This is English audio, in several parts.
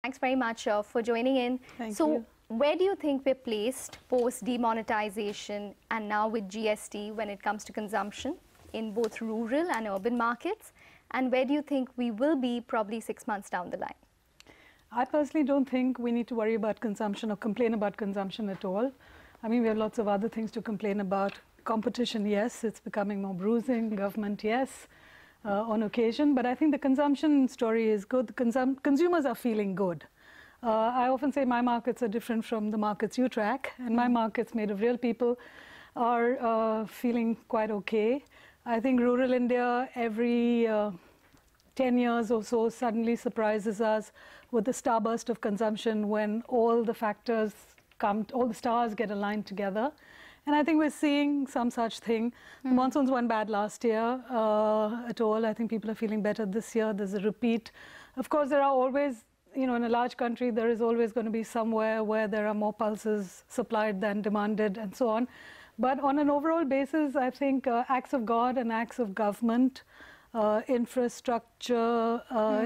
Thanks very much for joining in. Thank you. Where do you think we're placed post demonetization and now with GST when it comes to consumption in both rural and urban markets? And where do you think we will be probably 6 months down the line? I personally don't think we need to worry about consumption or complain about consumption at all. I mean, we have lots of other things to complain about. Competition, yes, it's becoming more bruising. Government, yes, on occasion. But I think the consumption story is good. Consumers are feeling good. I often say my markets are different from the markets you track, and my markets made of real people are feeling quite okay. I think rural India every 10 years or so suddenly surprises us with the starburst of consumption when all the factors come, all the stars get aligned together. And I think we're seeing some such thing. The monsoons weren't bad last year at all. I think people are feeling better this year. There's a repeat. Of course, there are always, you know, in a large country, there is always going to be somewhere where there are more pulses supplied than demanded and so on. But on an overall basis, I think acts of God and acts of government, infrastructure,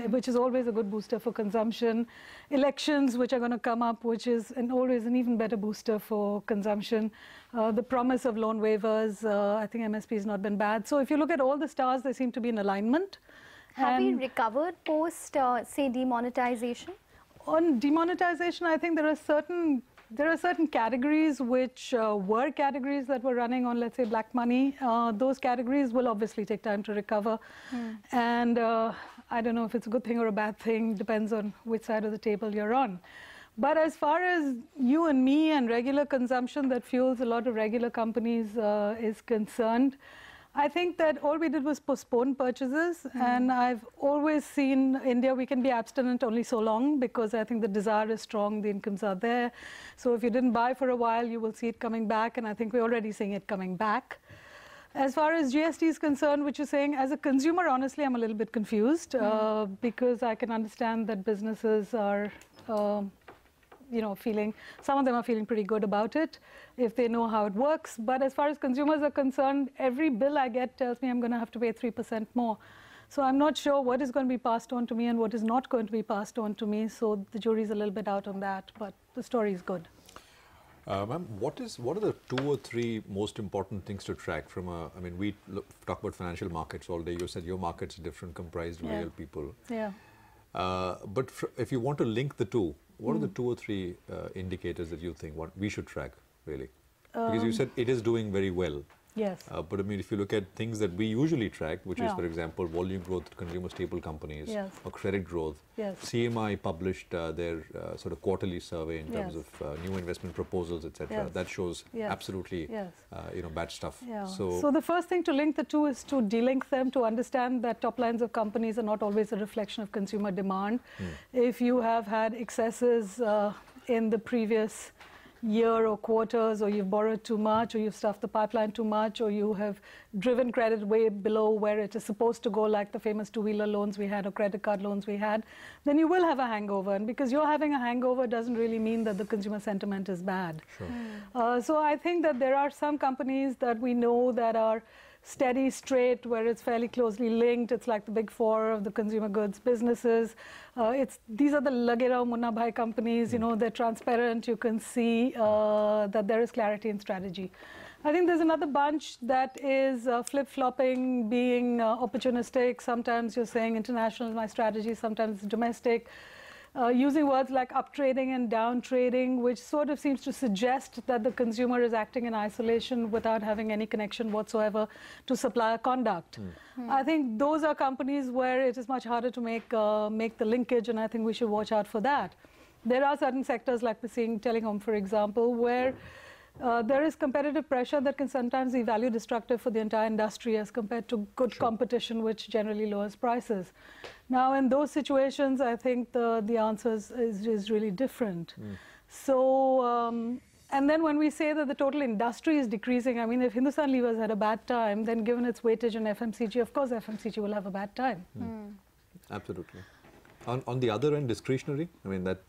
which is always a good booster for consumption, elections which are going to come up, which is always an even better booster for consumption, the promise of loan waivers, I think MSP has not been bad. So if you look at all the stars, they seem to be in alignment. Have we recovered post, say, demonetization? On demonetization, I think there are certain categories which were categories that were running on, let's say, black money. Those categories will obviously take time to recover. And I don't know if it's a good thing or a bad thing, depends on which side of the table you're on. But as far as you and me and regular consumption that fuels a lot of regular companies is concerned, I think that all we did was postpone purchases, and I've always seen India, we can be abstinent only so long because I think the desire is strong, the incomes are there. So if you didn't buy for a while, you will see it coming back, and I think we're already seeing it coming back. As far as GST is concerned, which you're saying, as a consumer, honestly, I'm a little bit confused because I can understand that businesses are you know, some of them are feeling pretty good about it if they know how it works. But as far as consumers are concerned, every bill I get tells me I'm going to have to pay 3% more. So I'm not sure what is going to be passed on to me and what is not going to be passed on to me. So the jury's a little bit out on that, but the story is good. Ma'am, what are the 2 or 3 most important things to track from a, I mean, we talk about financial markets all day. You said your market's different, comprised of real people. Yeah. But if you want to link the two, what are the 2 or 3 indicators that you think we should track, really? Because you said it is doing very well. Yes. But I mean, if you look at things that we usually track, which is, for example, volume growth, consumer staple companies, or credit growth. CMI published their sort of quarterly survey in terms of new investment proposals, etc. That shows absolutely, you know, bad stuff. So the first thing to link the two is to delink them, to understand that top lines of companies are not always a reflection of consumer demand. If you have had excesses in the previous year or quarters, or you've borrowed too much, or you've stuffed the pipeline too much, or you have driven credit way below where it is supposed to go, like the famous two-wheeler loans we had or credit card loans we had, then you will have a hangover. And because you're having a hangover doesn't really mean that the consumer sentiment is bad. So I think that there are some companies that we know that are steady, straight, where it's fairly closely linked. It's like the big 4 of the consumer goods businesses. These are the Lagera Munna Bhai companies. You know, they're transparent. You can see that there is clarity in strategy. I think there's another bunch that is flip-flopping, being opportunistic. Sometimes you're saying international is my strategy, sometimes domestic. Using words like up trading and down trading, which sort of seems to suggest that the consumer is acting in isolation without having any connection whatsoever to supplier conduct. I think those are companies where it is much harder to make the linkage, and I think we should watch out for that. There are certain sectors, like we're seeing telecom, for example, where there is competitive pressure that can sometimes be value destructive for the entire industry as compared to good competition, which generally lowers prices. Now, in those situations, I think the answer is really different. So, and then when we say that the total industry is decreasing, I mean, if Hindustan Levers had a bad time, then given its weightage in FMCG, of course FMCG will have a bad time. Absolutely. On the other end, discretionary? I mean, that...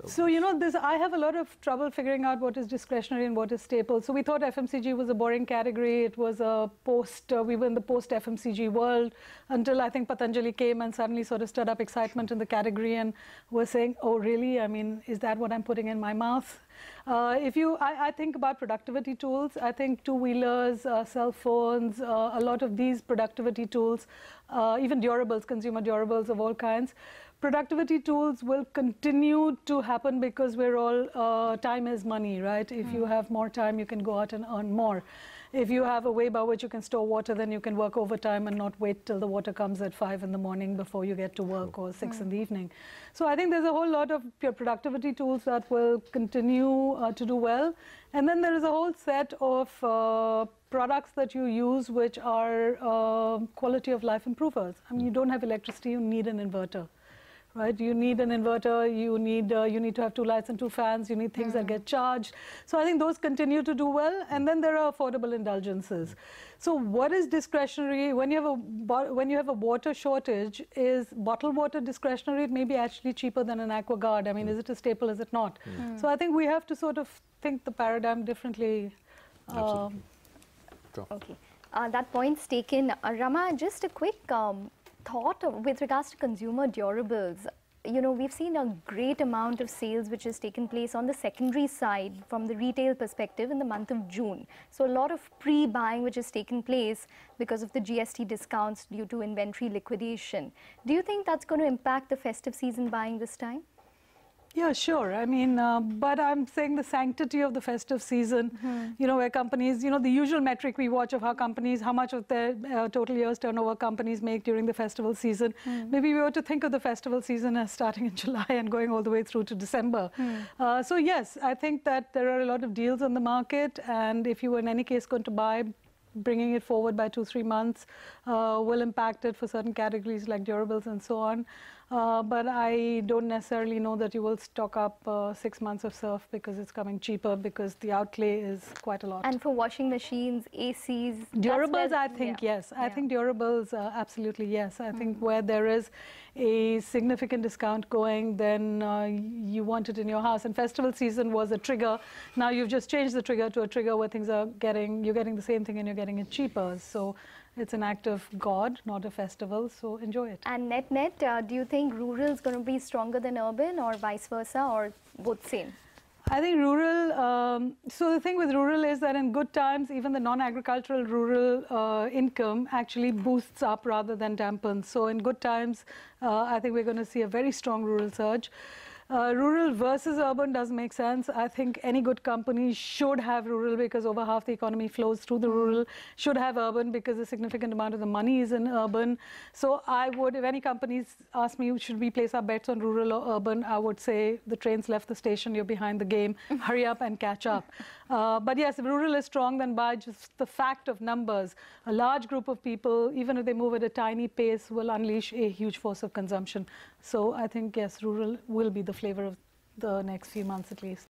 So, you know, I have a lot of trouble figuring out what is discretionary and what is staple. So we thought FMCG was a boring category. It was a we were in the post-FMCG world until I think Patanjali came and suddenly sort of stirred up excitement in the category and was saying, oh, really? I mean, is that what I'm putting in my mouth? I think about productivity tools. I think two-wheelers, cell phones, a lot of these productivity tools, even durables, consumer durables of all kinds. Productivity tools will continue to happen because we're all, time is money, right? If you have more time, you can go out and earn more. If you have a way by which you can store water, then you can work overtime and not wait till the water comes at 5 in the morning before you get to work or 6 in the evening. So I think there's a whole lot of pure productivity tools that will continue to do well. And then there is a whole set of products that you use which are quality of life improvers. I mean, you don't have electricity, you need an inverter. Right, you need an inverter, you need to have 2 lights and 2 fans, you need things that get charged. So I think those continue to do well, and then there are affordable indulgences. So what is discretionary? When you have a water shortage, is bottled water discretionary? It may be actually cheaper than an AquaGuard. I mean, is it a staple, is it not? So I think we have to sort of think the paradigm differently. Absolutely. Sure. Okay, that point's taken. Rama, just a quick thought with regards to consumer durables. You know, we've seen a great amount of sales which has taken place on the secondary side from the retail perspective in the month of June. So a lot of pre-buying which has taken place because of the GST discounts due to inventory liquidation. Do you think that's going to impact the festive season buying this time? Yeah, sure. I mean, but I'm saying the sanctity of the festive season, you know, where companies, you know, the usual metric we watch of how companies, how much of their total year's turnover companies make during the festival season. Maybe we ought to think of the festival season as starting in July and going all the way through to December. So yes, I think that there are a lot of deals on the market, and if you were in any case going to buy, bringing it forward by 2-3 months will impact it for certain categories like durables and so on. But I don't necessarily know that you will stock up 6 months of surf because it's coming cheaper, because the outlay is quite a lot. And for washing machines, ACs? Durables, I think, yes. I think durables, absolutely, yes. I think where there is a significant discount going, then you want it in your house. And festival season was a trigger. Now you've just changed the trigger to a trigger where things are you're getting the same thing and you're getting it cheaper. So it's an act of God, not a festival, so enjoy it. And net, do you think rural is going to be stronger than urban, or vice versa, or both same? I think rural, so the thing with rural is that in good times, even the non-agricultural rural income actually boosts up rather than dampens. So in good times, I think we're going to see a very strong rural surge. Rural versus urban does make sense. I think any good company should have rural because over half the economy flows through the rural, should have urban because a significant amount of the money is in urban. So I would, if any companies ask me, should we place our bets on rural or urban, I would say the train's left the station, you're behind the game, hurry up and catch up. But yes, if rural is strong, then by just the fact of numbers, a large group of people, even if they move at a tiny pace, will unleash a huge force of consumption. So I think, yes, rural will be the flavor of the next few months at least.